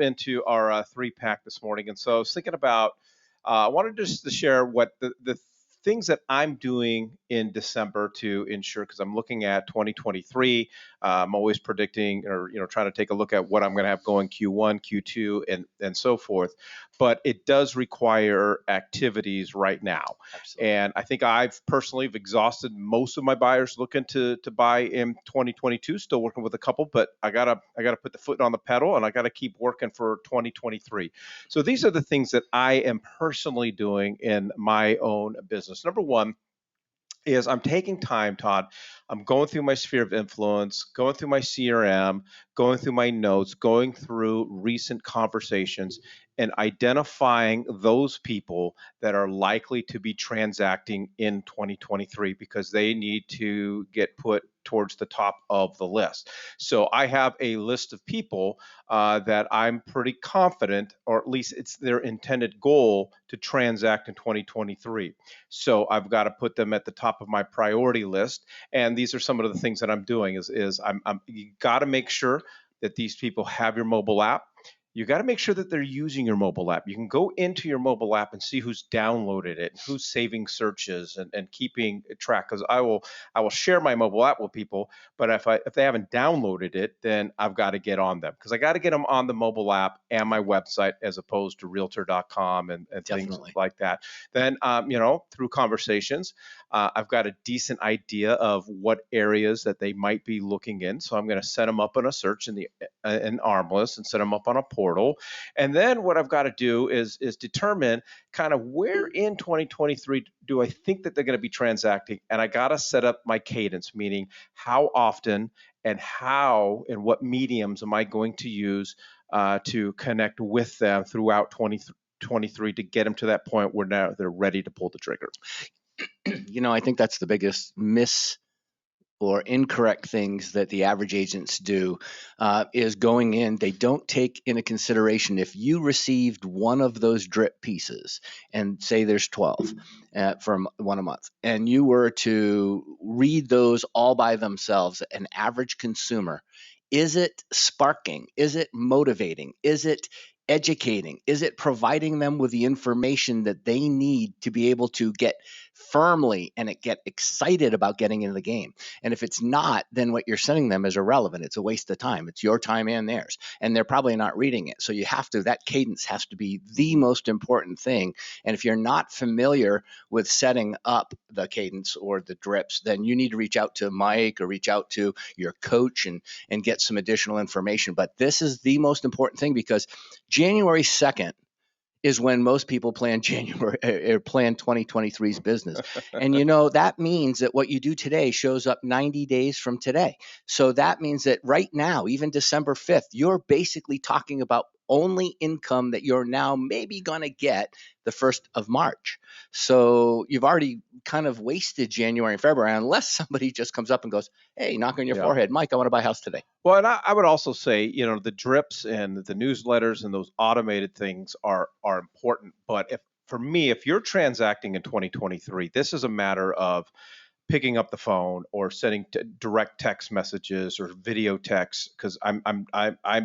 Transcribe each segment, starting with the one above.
into our 3-pack this morning. And so I was thinking about, I wanted just to share what the things that I'm doing in December to ensure, because I'm looking at 2023. I'm always predicting, or trying to take a look at what I'm going to have going Q1, Q2, and so forth. But it does require activities right now. Absolutely. And I think I've personally exhausted most of my buyers looking to buy in 2022. Still working with a couple, but I gotta put the foot on the pedal, and I gotta keep working for 2023. So these are the things that I am personally doing in my own business. Number one is I'm taking time, Todd. I'm going through my sphere of influence, going through my CRM, going through my notes, going through recent conversations, and identifying those people that are likely to be transacting in 2023 because they need to get put towards the top of the list. So I have a list of people that I'm pretty confident, or at least it's their intended goal to transact in 2023. So I've got to put them at the top of my priority list. And these are some of the things that I'm doing is you got to make sure that these people have your mobile app. You got to make sure that they're using your mobile app. You can go into your mobile app and see who's downloaded it, who's saving searches and keeping track. Because I will share my mobile app with people, but if they haven't downloaded it, then I've got to get on them, because I got to get them on the mobile app and my website as opposed to Realtor.com and things like that. Then through conversations, I've got a decent idea of what areas that they might be looking in. So I'm going to set them up on a search in Armless and set them up on a portal. And then what I've got to do is determine kind of where in 2023 do I think that they're going to be transacting. And I got to set up my cadence, meaning how often and how and what mediums am I going to use to connect with them throughout 2023 to get them to that point where now they're ready to pull the trigger. I think that's the biggest miss or incorrect things that the average agents do is going in. They don't take into consideration if you received one of those drip pieces, and say there's 12 from one a month, and you were to read those all by themselves, an average consumer, is it sparking? Is it motivating? Is it educating? Is it providing them with the information that they need to be able to get firmly and get excited about getting into the game? And if it's not, then what you're sending them is irrelevant. It's a waste of time. It's your time and theirs. And they're probably not reading it. So that cadence has to be the most important thing. And if you're not familiar with setting up the cadence or the drips, then you need to reach out to Mike or reach out to your coach and get some additional information. But this is the most important thing, because January 2nd is when most people plan 2023's business. And that means that what you do today shows up 90 days from today. So that means that right now, even December 5th, you're basically talking about only income that you're now maybe going to get the 1st of March. So you've already kind of wasted January and February, unless somebody just comes up and goes, hey, knock on your forehead, Mike, I want to buy a house today. Well, and I would also say, the drips and the newsletters and those automated things are important. But if you're transacting in 2023, this is a matter of picking up the phone or sending direct text messages or video texts, because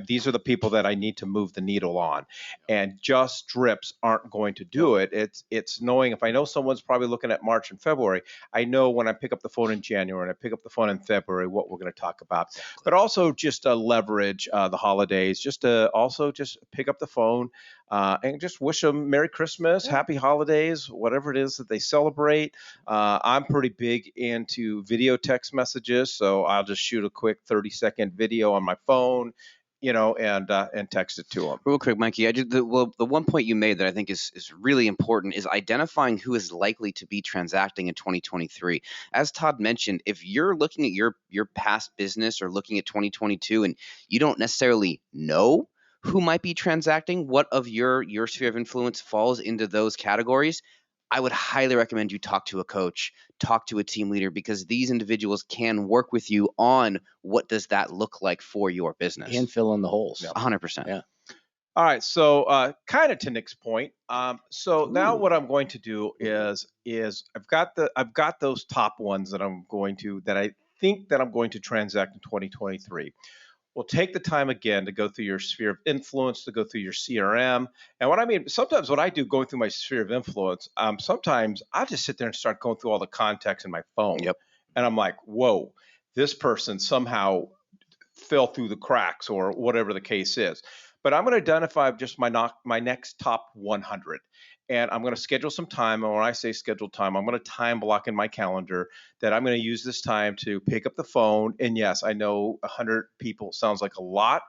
these are the people that I need to move the needle on, and just drips aren't going to do it. It's knowing, if I know someone's probably looking at March and February, I know when I pick up the phone in January and I pick up the phone in February what we're going to talk about. Exactly. But also just leverage the holidays, just to also just pick up the phone and just wish them Merry Christmas, Happy Holidays, whatever it is that they celebrate. I'm pretty big into video text messages, so I'll just shoot a quick 30-second video on my phone, and text it to them. Real quick, Mikey, the one point you made that I think is really important is identifying who is likely to be transacting in 2023. As Todd mentioned, if you're looking at your past business or looking at 2022 and you don't necessarily know who might be transacting, what of your sphere of influence falls into those categories, I would highly recommend you talk to a coach, talk to a team leader, because these individuals can work with you on what does that look like for your business. And fill in the holes. 100%. Yeah. All right. So kind of to Nick's point. So now what I'm going to do is I've got those top ones that I think that I'm going to transact in 2023. Well, take the time again to go through your sphere of influence, to go through your CRM. And what I mean, sometimes what I do going through my sphere of influence, sometimes I just sit there and start going through all the contacts in my phone. Yep. And I'm like, whoa, this person somehow fell through the cracks or whatever the case is. But I'm going to identify just my next top 100. And I'm going to schedule some time. And when I say schedule time, I'm going to time block in my calendar that I'm going to use this time to pick up the phone. And yes, I know 100 people sounds like a lot,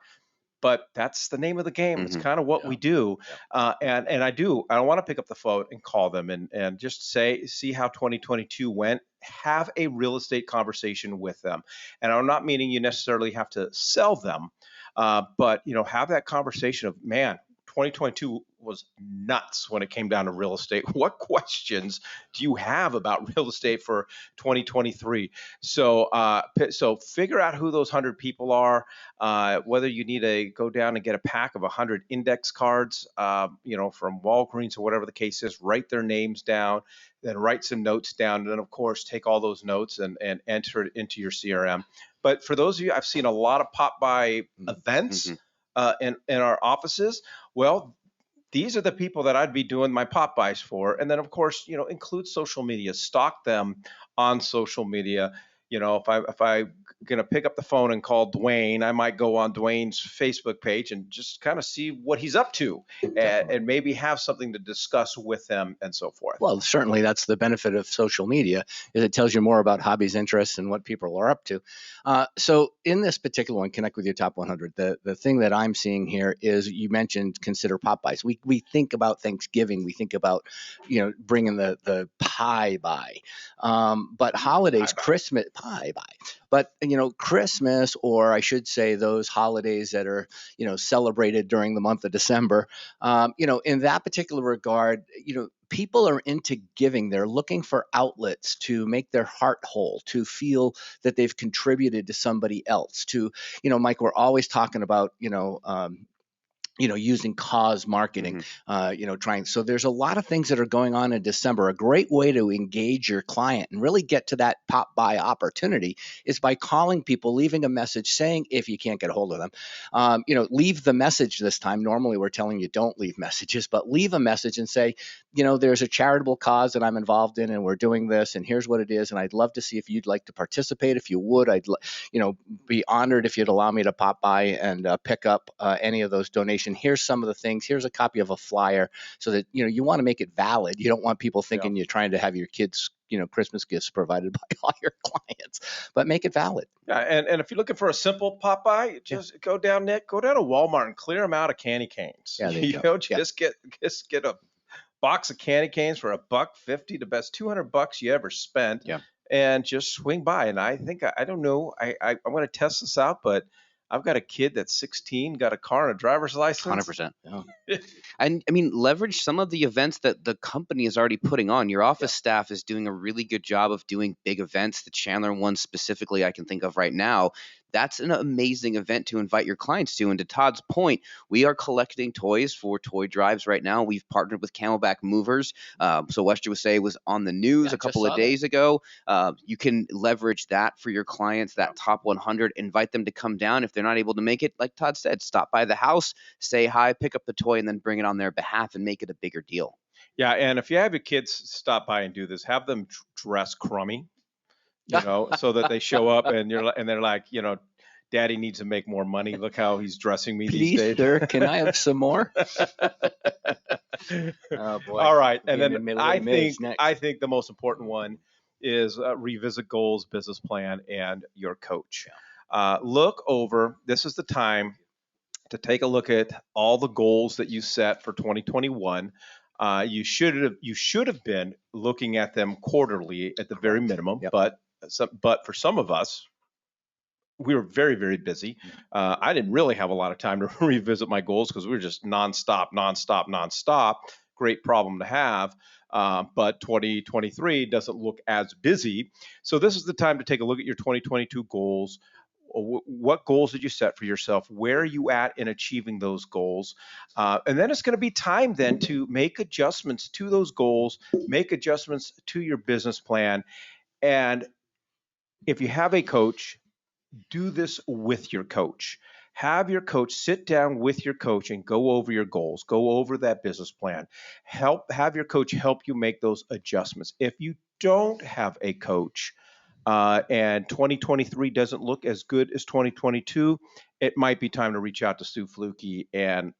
but that's the name of the game. It's Mhm. kind of what Yeah. we do. Yeah. And I want to pick up the phone and call them and just see how 2022 went. Have a real estate conversation with them. And I'm not meaning you necessarily have to sell them, but have that conversation of, man, 2022 was nuts when it came down to real estate. What questions do you have about real estate for 2023? So figure out who those 100 people are, whether you need to go down and get a pack of 100 index cards, from Walgreens or whatever the case is, write their names down, then write some notes down, and then of course take all those notes and enter it into your CRM. But for those of you, I've seen a lot of pop by events Mhm. in our offices. Well, these are the people that I'd be doing my pop buys for. And then of course, include social media, stalk them on social media. If I gonna pick up the phone and call Dwayne, I might go on Dwayne's Facebook page and just kind of see what he's up to, and maybe have something to discuss with him and so forth. Well, certainly that's the benefit of social media, is it tells you more about hobbies, interests, and what people are up to. So in this particular one, Connect with Your Top 100, the thing that I'm seeing here is, you mentioned consider pop buys. We think about Thanksgiving, we think about bringing the pie by, but holidays, Christmas pie by. But Christmas, or I should say those holidays that are celebrated during the month of December, in that particular regard, people are into giving. They're looking for outlets to make their heart whole, to feel that they've contributed to somebody else. Mike, we're always talking about, using cause marketing, trying. So there's a lot of things that are going on in December. A great way to engage your client and really get to that pop by opportunity is by calling people, leaving a message saying, if you can't get a hold of them, leave the message this time. Normally we're telling you don't leave messages, but leave a message and say, there's a charitable cause that I'm involved in and we're doing this and here's what it is. And I'd love to see if you'd like to participate. If you would, I'd be honored if you'd allow me to pop by and pick up any of those donations. Here's some of the things. Here's a copy of a flyer, so that you want to make it valid. You don't want people thinking you're trying to have your kids Christmas gifts provided by all your clients, but make it valid. Yeah, and if you're looking for a simple pop by, just go down to Walmart and clear them out of candy canes. Yeah, there you go. Just get a box of candy canes for $1.50, the best $200 you ever spent. Yeah. And just swing by. And I think, I don't know, I'm going to test this out, but I've got a kid that's 16, got a car and a driver's license. 100%. Yeah. And I mean, leverage some of the events that the company is already putting on. Your office staff is doing a really good job of doing big events. The Chandler one specifically, I can think of right now. That's an amazing event to invite your clients to. And to Todd's point, we are collecting toys for toy drives right now. We've partnered with Camelback Movers. So Western would say was on the news a couple of days ago. You can leverage that for your clients, that top 100, invite them to come down. If they're not able to make it, like Todd said, stop by the house, say hi, pick up the toy, and then bring it on their behalf and make it a bigger deal. Yeah, and if you have your kids stop by and do this, have them dress crummy, so that they show up and they're like, Daddy needs to make more money. Look how he's dressing me these days. Please, sir, can I have some more? Oh boy! All right, and Being then in I next. think the most important one is revisit goals, business plan, and your coach. Look over. This is the time to take a look at all the goals that you set for 2021. You should have been looking at them quarterly at the very minimum, Yep. but for some of us, we were very, very busy. I didn't really have a lot of time to revisit my goals because we were just nonstop. Great problem to have. But 2023 doesn't look as busy. So this is the time to take a look at your 2022 goals. What goals did you set for yourself? Where are you at in achieving those goals? And then it's going to be time then to make adjustments to those goals, make adjustments to your business plan. And if you have a coach, do this with your coach. Have your coach sit down with your coach and go over your goals, go over that business plan. Have your coach help you make those adjustments. If you don't have a coach, and 2023 doesn't look as good as 2022, it might be time to reach out to Stu Flukie and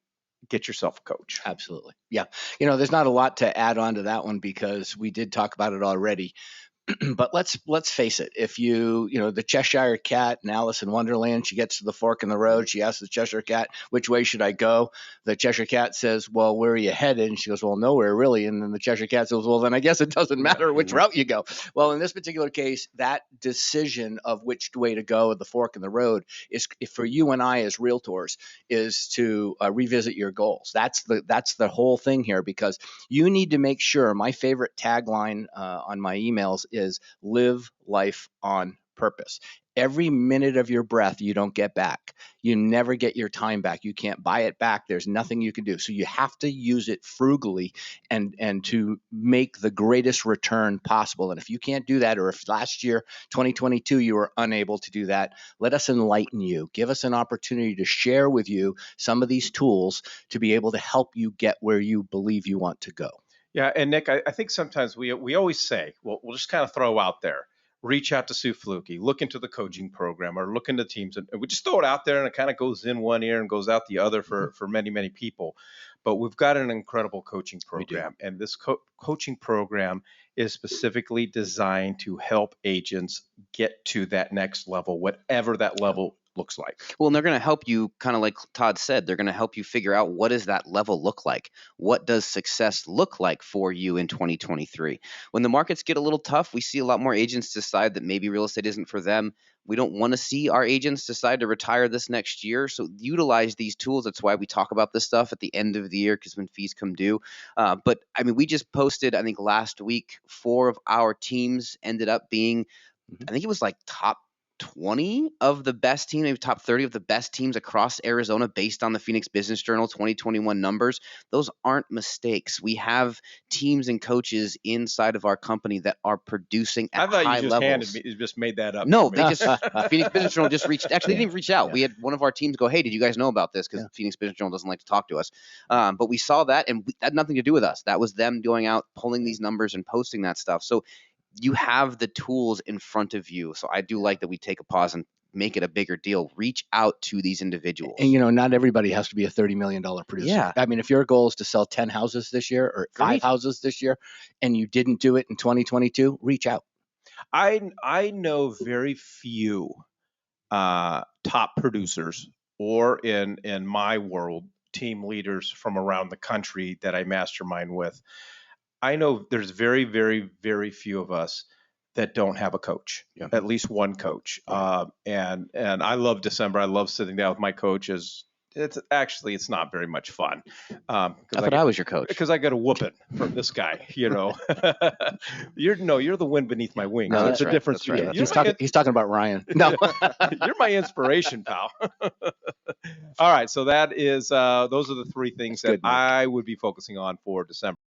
get yourself a coach. Absolutely. Yeah. There's not a lot to add on to that one because we did talk about it already. But let's face it. If the Cheshire Cat in Alice in Wonderland, she gets to the fork in the road. She asks the Cheshire Cat, "Which way should I go?" The Cheshire Cat says, "Well, where are you headed?" And she goes, "Well, nowhere really." And then the Cheshire Cat says, "Well, then I guess it doesn't matter which route you go." Well, in this particular case, that decision of which way to go at the fork in the road is for you and I as realtors is to revisit your goals. That's the whole thing here, because you need to make sure. My favorite tagline on my emails is live life on purpose. Every minute of your breath you don't get back. You never get your time back. You can't buy it back. There's nothing you can do. So you have to use it frugally and to make the greatest return possible. And if you can't do that, or if last year, 2022, you were unable to do that, let us enlighten you. Give us an opportunity to share with you some of these tools to be able to help you get where you believe you want to go. Yeah, and Nick, I think sometimes we always say, well, we'll just kind of throw out there, reach out to Sue Flukie, look into the coaching program, or look into teams, and we just throw it out there, and it kind of goes in one ear and goes out the other for many people. But we've got an incredible coaching program, and this coaching program is specifically designed to help agents get to that next level, whatever that level looks like. Well, and they're going to help you, kind of like Todd said, they're going to help you figure out what does that level look like? What does success look like for you in 2023? When the markets get a little tough, we see a lot more agents decide that maybe real estate isn't for them. We don't want to see our agents decide to retire this next year. So utilize these tools. That's why we talk about this stuff at the end of the year, because when fees come due. But I mean, we just posted, I think last week, 4 of our teams ended up being, I think it was like top 20 of the best teams, maybe top 30 of the best teams across Arizona based on the Phoenix Business Journal 2021 numbers. Those aren't mistakes. We have teams and coaches inside of our company that are producing at high levels. You just made that up. No, they just Phoenix Business Journal just reached. Actually, they didn't even reach out. We had one of our teams go, "Hey, did you guys know about this?" Because Phoenix Business Journal doesn't like to talk to us. But we saw that, and that had nothing to do with us. That was them going out, pulling these numbers and posting that stuff. So you have the tools in front of you. So I do like that we take a pause and make it a bigger deal. Reach out to these individuals. And not everybody has to be a $30 million producer. Yeah. I mean, if your goal is to sell 10 houses this year or 5 houses this year, and you didn't do it in 2022, reach out. I know very few top producers, or in my world, team leaders from around the country that I mastermind with. I know there's very, very, very few of us that don't have a coach, at least one coach. And I love December. I love sitting down with my coaches. It's not very much fun. I thought I was your coach. Because I got a whooping from this guy, You're the wind beneath my wings. No, It's a difference. Right. He's talking about Ryan. No. You're my inspiration, pal. All right. So that is, those are the 3 things that I would be focusing on for December.